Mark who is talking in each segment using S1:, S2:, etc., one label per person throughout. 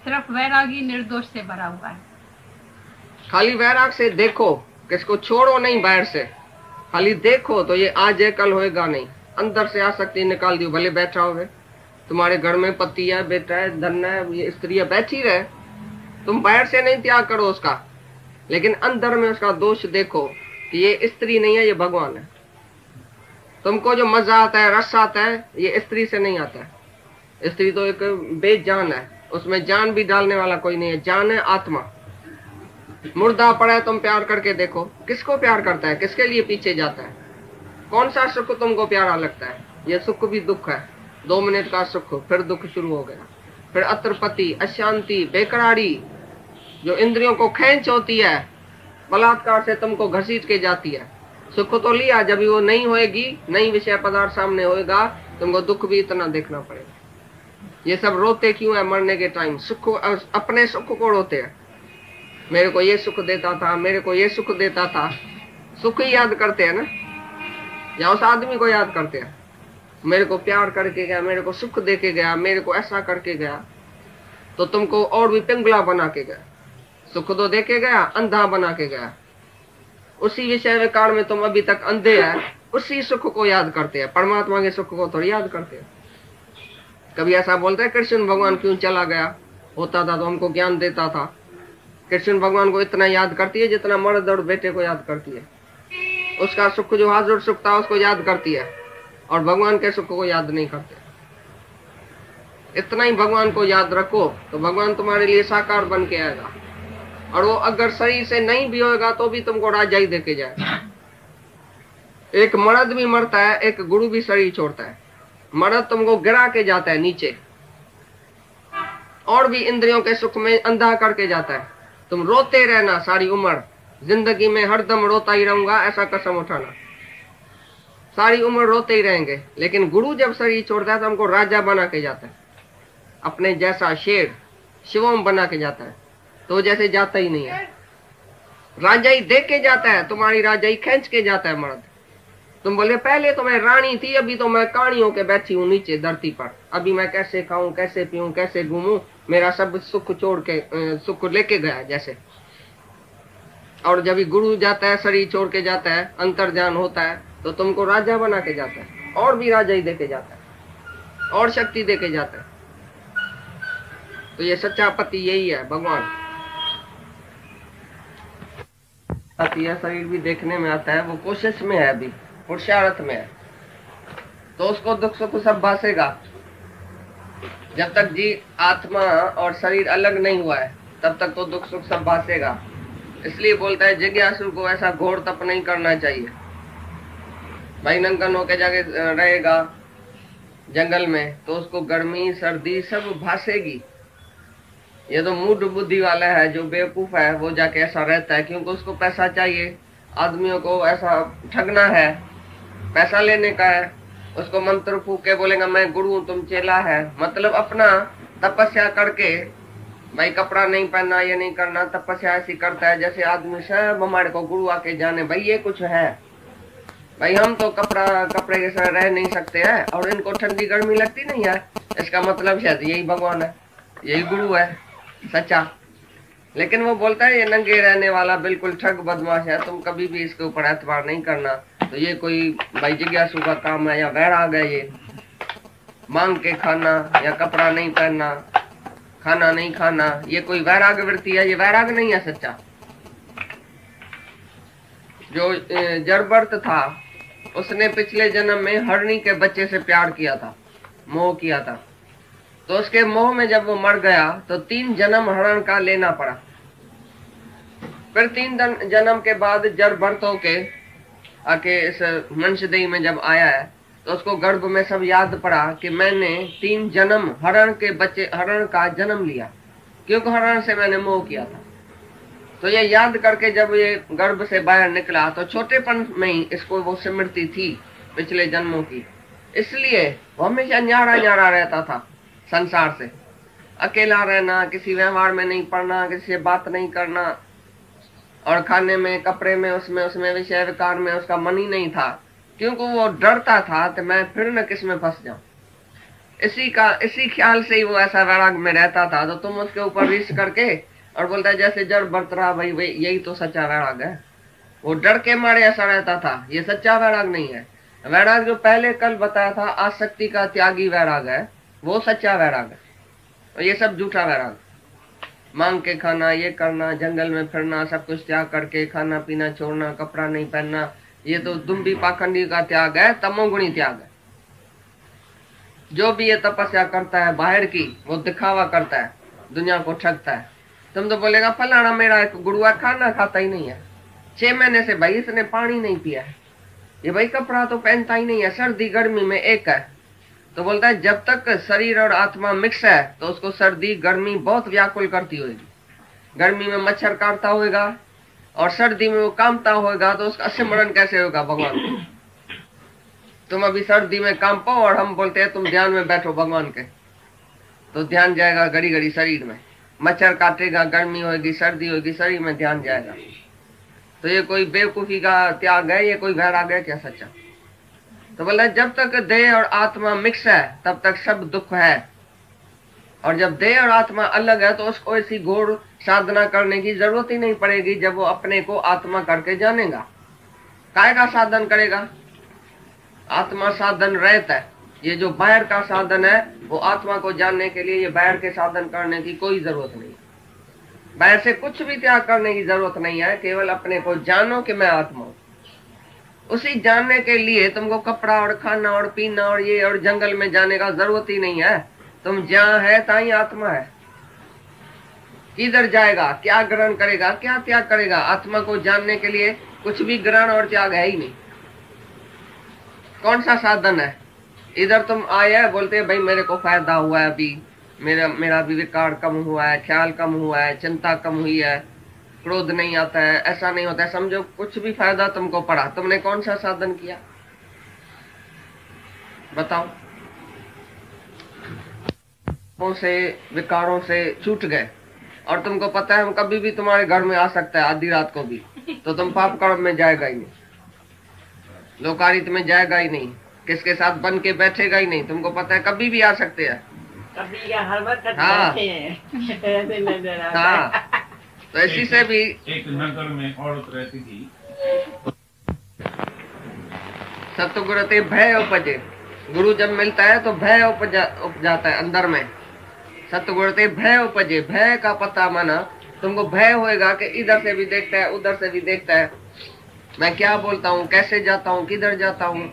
S1: सिर्फ वैरागी निर्दोष से भरा हुआ है।
S2: खाली वैराग से देखो, किसको छोड़ो नहीं बाहर से, खाली देखो तो ये आज है कल होएगा नहीं। अंदर से आसक्ति निकाल दियो, भले बैठा होवे तुम्हारे घर में, पति है, बेटा है, धन है, ये स्त्री है, बैठी रहे, तुम बाहर से नहीं त्याग करो उसका, लेकिन अंदर में उसका दोष देखो कि ये स्त्री नहीं है, ये भगवान है। तुमको जो मजा आता है, रस आता है, ये स्त्री से नहीं आता है। स्त्री तो एक बेजान है, उसमें जान भी डालने वाला कोई नहीं है। जान है आत्मा। मुर्दा पड़ा है, तुम प्यार करके देखो, किसको प्यार करता है, किसके लिए पीछे जाता है, कौन सा सुख तुमको प्यारा लगता है? ये सुख भी दुख है, 2 मिनट का सुख, फिर दुख शुरू हो गया, फिर अतृपति, अशांति, बेकरारी, जो इंद्रियों को खींच होती है, बलात्कार से तुमको घसीट के जाती है। सुख तो लिया, जब वो नहीं होएगी, नई विषय पदार्थ सामने होएगा, तुमको दुख भी इतना देखना पड़ेगा। ये सब रोते क्यों है मरने के टाइम? सुख, अपने सुख को रोते हैं। मेरे को ये सुख देता था, मेरे को ये सुख देता था। सुख ही याद करते हैं ना, या उस आदमी को याद करते हैं, मेरे को प्यार करके गया, मेरे को सुख दे के गया, मेरे को ऐसा करके गया, तो तुमको और भी पिंगला बना के गया। सुख तो दे के गया, अंधा बना के गया। उसी विषय विकार में तुम अभी तक अंधे हैं, उसी सुख को याद करते हैं, परमात्मा के सुख को थोड़ी याद करते हैं। कभी ऐसा बोलते हैं कृष्ण भगवान क्यों चला गया, होता था तो हमको ज्ञान देता था। कृष्ण भगवान को इतना याद करती है जितना मर्द और बेटे को याद करती है। उसका सुख जो हाजिर सुख था उसको याद करती है, और भगवान के सुख को याद नहीं करते। इतना ही भगवान को याद रखो तो भगवान तुम्हारे लिए साकार बन के आएगा। और वो अगर शरीर से नहीं भी होगा तो भी तुमको राजाई देके जाएगा। एक मर्द भी मरता है, एक गुरु भी शरीर छोड़ता है। मर्द तुमको गिरा के जाता है नीचे, और भी इंद्रियों के सुख में अंधा करके जाता है। तुम रोते रहना सारी उम्र, जिंदगी में हरदम रोता ही रहूंगा, ऐसा कसम उठाना, सारी उम्र रोते ही रहेंगे। लेकिन गुरु जब शरीर छोड़ता है तो हमको राजा बना के जाता है, अपने जैसा शेर शिवम बना के जाता है। तो जैसे जाता ही नहीं है, राजाई दे के जाता है, तुम्हारी राजाई खींच के जाता है मर्द। तुम बोले पहले तो मैं रानी थी, अभी तो मैं कानी होके बैठी हूँ नीचे धरती पर, अभी मैं कैसे खाऊं, कैसे पीऊं, कैसे घूमूं, मेरा सब सुख छोड़ के सुख लेके गया जैसे। और जब गुरु जाता है, शरीर छोड़ के जाता है, अंतर्ज्ञान होता है, तो तुमको राजा बना के जाता है, और भी राजाई दे के जाता है, और शक्ति दे के जाता है। तो ये सच्चा पति यही है, भगवान। यह शरीर भी देखने में आता है, वो कोशिश में है, अभी पुरुषार्थ में है, तो उसको दुख सुख सब भासेगा। जब तक जी आत्मा और शरीर अलग नहीं हुआ है तब तक तो दुख सुख सब भासेगा। इसलिए बोलता है जिज्ञासु को ऐसा घोर तप नहीं करना चाहिए। भाई नंगन होके जाके रहेगा जंगल में तो उसको गर्मी सर्दी सब भासेगी। ये तो मूढ़ बुद्धि वाला है, जो बेवकूफ है, वो जाके ऐसा रहता है, क्योंकि उसको पैसा चाहिए। आदमियों को ऐसा ठगना है, पैसा लेने का है। उसको मंत्र फूक के बोलेगा मैं गुरु हूं, तुम चेला है, मतलब अपना तपस्या करके, भाई कपड़ा नहीं पहनना, ये नहीं करना, तपस्या ऐसी करता है जैसे आदमी सब हमारे को गुरु आके जाने, भाई ये कुछ है। भाई हम तो कपड़े के साथ रह नहीं सकते हैं, और इनको ठंडी गर्मी लगती नहीं है, इसका मतलब शायद यही भगवान है, यही गुरु है सच्चा। लेकिन वो बोलता है ये नंगे रहने वाला बिल्कुल ठग बदमाश है, तुम कभी भी इसके ऊपर एतबार नहीं करना। तो ये कोई भाई जिज्ञासु का काम है या वैराग है? ये मांग के खाना या कपड़ा नहीं पहनना, खाना नहीं खाना, ये कोई वैराग वृत्ति है? ये वैराग नहीं है सच्चा। जो जरबर्त था उसने पिछले जन्म में हरणी के बच्चे से प्यार किया था, मोह किया था, तो उसके मोह में जब वो मर गया तो 3 जन्म हरण का लेना पड़ा। फिर 3 जन्म के बाद जरबर्त होके आके इस मनुष्यदेह में जब आया है तो उसको गर्भ में सब याद पड़ा कि मैंने 3 जन्म हरण के बच्चे, हरण का जन्म लिया, क्योंकि हरण से मैंने मोह किया था। तो ये याद करके जब ये गर्भ से बाहर निकला तो छोटेपन में ही इसको वो स्मृति थी पिछले जन्मों की, इसलिए वो हमेशा न्यारा न्यारा रहता था संसार से। अकेला रहना, किसी व्यवहार में नहीं पड़ना, किसी से बात नहीं करना, और खाने में, कपड़े में, उसमें विषय विकार में उसका मन ही नहीं था, क्योंकि वो डरता था कि मैं फिर न किस में फंस जाऊं। इसी ख्याल से ही वो ऐसा वैराग में रहता था। तो तुम उसके ऊपर रिस करके और बोलता है जैसे जड़ बरत रहा, भाई भाई यही तो सच्चा वैराग है। वो डर के मारे ऐसा रहता था, ये सच्चा वैराग नहीं है। वैराग जो पहले कल बताया था आसक्ति का त्यागी वैराग है, वो सच्चा वैराग है। और ये सब झूठा वैराग, मांग के खाना, ये करना, जंगल में फिरना, सब कुछ त्याग करके खाना पीना छोड़ना, कपड़ा नहीं पहनना, ये तो दुम्बी पाखंडी का त्याग है, तमोगुणी त्याग है। जो भी ये तपस्या करता है बाहर की, वो दिखावा करता है, दुनिया को ठगता है। तुम तो बोलेगा फलाना मेरा एक गुरुआ खाना खाता ही नहीं है, 6 महीने से भाई इसने पानी नहीं पिया है, ये भाई कपड़ा तो पहनता ही नहीं है, सर्दी गर्मी में एक है। तो बोलता है जब तक शरीर और आत्मा मिक्स है तो उसको सर्दी गर्मी बहुत व्याकुल करती होगी। गर्मी में मच्छर काटता होगा और सर्दी में वो कांपता होगा, तो उसका सिमरन कैसे होगा भगवान को? तुम अभी सर्दी में कांपो और हम बोलते हैं तुम ध्यान में बैठो भगवान के, तो ध्यान जाएगा घड़ी घड़ी शरीर में, मच्छर काटेगा, गर्मी होगी, सर्दी होगी, शरीर में ध्यान जाएगा। तो ये कोई बेवकूफी का त्याग है, ये कोई वैराग है क्या सच्चा? तो बोला जब तक देह और आत्मा मिक्स है तब तक सब दुख है, और जब देह और आत्मा अलग है तो उसको ऐसी घोर साधना करने की जरूरत ही नहीं पड़ेगी। जब वो अपने को आत्मा करके जानेगा, काय का साधन करेगा? आत्मा साधन रहता है। ये जो बाहर का साधन है वो आत्मा को जानने के लिए, ये बाहर के साधन करने की कोई जरूरत नहीं, बाहर से कुछ भी त्याग करने की जरूरत नहीं है। केवल अपने को जानो कि मैं आत्मा हूं। उसी जानने के लिए तुमको कपड़ा और खाना और पीना और ये और जंगल में जाने का जरूरत ही नहीं है। तुम जहां है ताई आत्मा है। किधर जाएगा, क्या ग्रहण करेगा, क्या त्याग करेगा? आत्मा को जानने के लिए कुछ भी ग्रहण और त्याग है ही नहीं। कौन सा साधन है? इधर तुम आए बोलते हैं भाई मेरे को फायदा हुआ है, अभी मेरा भी विकार कम हुआ है, ख्याल कम हुआ है, चिंता कम हुई है, क्रोध नहीं आता है, ऐसा नहीं होता है। समझो कुछ भी फायदा तुमको पड़ा, तुमने कौन सा साधन किया बताओ? से विकारों से छूट गए और तुमको पता है हम कभी भी तुम्हारे घर में आ सकता है आधी रात को भी, तो तुम पाप कर्म में जाएगा ही नहीं, लोकारित में जाएगा ही नहीं, किसके साथ बन के बैठेगा ही नहीं। तुमको पता है कभी भी आ सकते हैं,
S3: कभी क्या हर वक्त
S2: हाँ। हाँ, तो इसी से भी
S4: एक नगर में औरत रहती थी।
S2: सतगुरते भय उपजे, गुरु जब मिलता है तो भय उपज जाता है अंदर में। सतगुरते भय उपजे, भय का पता माना तुमको भय होएगा कि इधर से भी देखता है उधर से भी देखता है, मैं क्या बोलता हूँ, कैसे जाता हूँ, किधर जाता हूँ,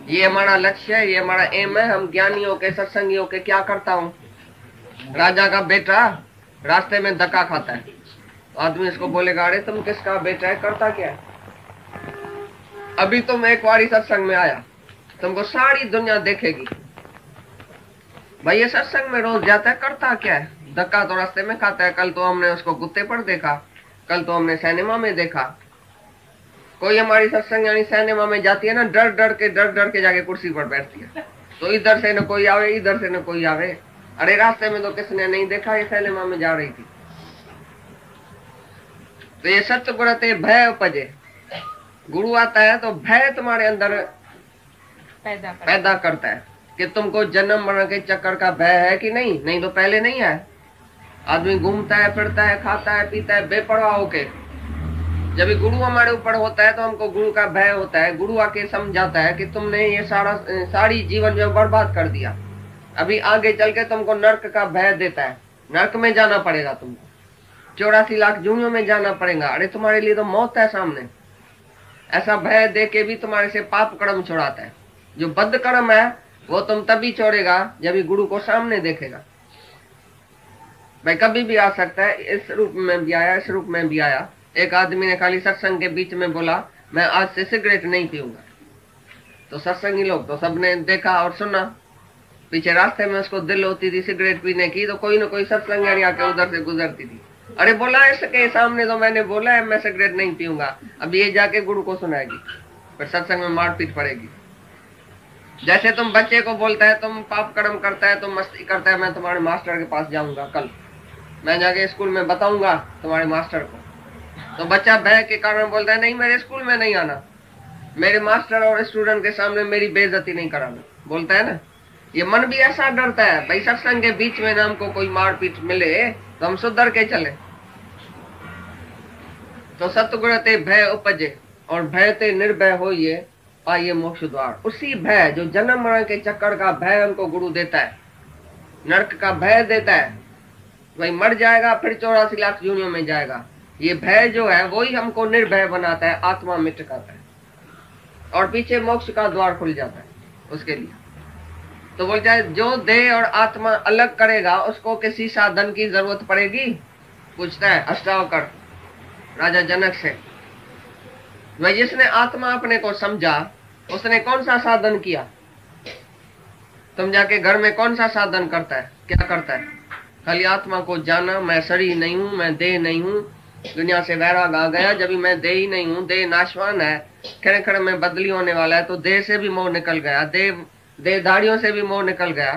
S2: ये हमारा लक्ष्य है, ये हमारा एम है। हम ज्ञानियों के सत्संगियों के क्या करता हूँ? राजा का बेटा रास्ते में धक्का खाता है, आदमी इसको बोलेगा अरे तुम किसका बेटा है, करता क्या है? अभी तुम एक बारी सत्संग में आया, तुमको सारी दुनिया देखेगी, भाई ये सत्संग में रोज जाता है, करता क्या है? धक्का तो रास्ते में खाता है। कल तो हमने उसको कुत्ते पर देखा, कल तो हमने सिनेमा में देखा। कोई हमारी सत्संग यानी सिनेमा में जाती है ना, डर डर के जाके कुर्सी पर बैठती है, तो इधर से न कोई आवे, इधर से न कोई आवे, अरे रास्ते में तो किसने नहीं देखा, ये सिनेमा में जा रही थी। तो ये सत्य भय उपजे, गुरु आता है तो भय तुम्हारे अंदर पैदा करता है कि तुमको जन्म मरण के चक्कर का भय है कि नहीं? नहीं तो पहले नहीं है। आदमी घूमता है, फिरता है, खाता है, पीता है बेपरवाह होके। जब गुरु हमारे ऊपर होता है तो हमको गुरु का भय होता है। गुरु आके समझाता है कि तुमने ये सारी जीवन जो बर्बाद कर दिया, अभी आगे चल के तुमको नर्क का भय देता है, नर्क में जाना पड़ेगा तुमको, 84 लाख जूनियों में जाना पड़ेगा, अरे तुम्हारे लिए तो मौत है सामने। ऐसा भय दे के भी तुम्हारे से पाप कर्म छुड़ाता है। जो बद कर्म है वो तुम तभी छोड़ेगा जब गुरु को सामने देखेगा। भाई कभी भी आ सकता है, इस रूप में भी आया, इस रूप में भी आया। एक आदमी ने खाली सत्संग के बीच में बोला मैं आज से सिगरेट नहीं पीऊंगा, तो सत्संगी लोग तो सबने देखा और सुना। पीछे रास्ते में उसको दिल होती थी सिगरेट पीने की, तो कोई ना कोई सत्संग आके उधर से गुजरती थी, अरे बोला इसके सामने तो मैंने बोला है मैं सिगरेट नहीं पीऊंगा, अब ये जाके गुरु को सुनाएगी, फिर सत्संग में मारपीट पड़ेगी। जैसे तुम बच्चे को बोलता है तुम पाप कर्म करता है, तुम मस्ती करता है, मैं तुम्हारे मास्टर के पास जाऊंगा, कल मैं जाके स्कूल में बताऊंगा तुम्हारे मास्टर को, तो बच्चा भय के कारण बोलता है नहीं मेरे स्कूल में नहीं आना, मेरे मास्टर और स्टूडेंट के सामने मेरी बेइज्जती नहीं कराना, बोलता है ना। ये मन भी ऐसा डरता है भाई सत्संग के बीच में ना हमको कोई मारपीट मिले तो हम सुधर के चले। तो सतगुण ते भय उपजे और भय ते निर्भय होइए आइए मोक्ष द्वार। उसी भय जो जन्म मरण के चक्कर का भय हमको गुरु देता है, नरक का भय देता है, भाई मर जाएगा फिर 84 लाख योनियों में जाएगा, ये भय जो है वही हमको निर्भय बनाता है, आत्मा मिट करता है और पीछे मोक्ष का द्वार खुल जाता है उसके लिए। तो बोलता है जो देह और आत्मा अलग करेगा उसको किसी साधन की जरूरत पड़ेगी? पूछता है अष्टावकर राजा जनक से। भाई जिसने आत्मा अपने को समझा उसने कौन सा साधन किया? तुम जाके घर में कौन सा साधन करता है, क्या करता है? खाली आत्मा को जाना, मैं शरीर नहीं हूं, मैं देह नहीं हूं, दुनिया से वैराग आ गया, जब भी मैं देह ही नहीं हूं, देह नाशवान है, खड़े खड़े में बदली होने वाला है, तो देह से भी मोह निकल गया, देहधारियों से भी मोह निकल गया,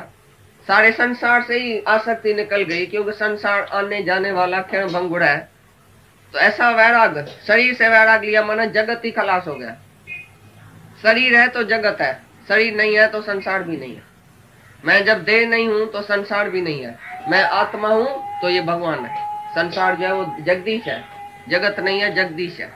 S2: सारे संसार से ही आसक्ति निकल गई, क्योंकि संसार आने जाने वाला क्षण भंगुर है। तो ऐसा वैराग, शरीर से वैराग लिया माना जगत ही खलास हो गया। शरीर है तो जगत है, शरीर नहीं है तो संसार भी नहीं है। मैं जब देह नहीं हूं तो संसार भी नहीं है, मैं आत्मा हूं तो ये भगवान है। संसार जो है वो जगदीश है, जगत नहीं है, जगदीश है।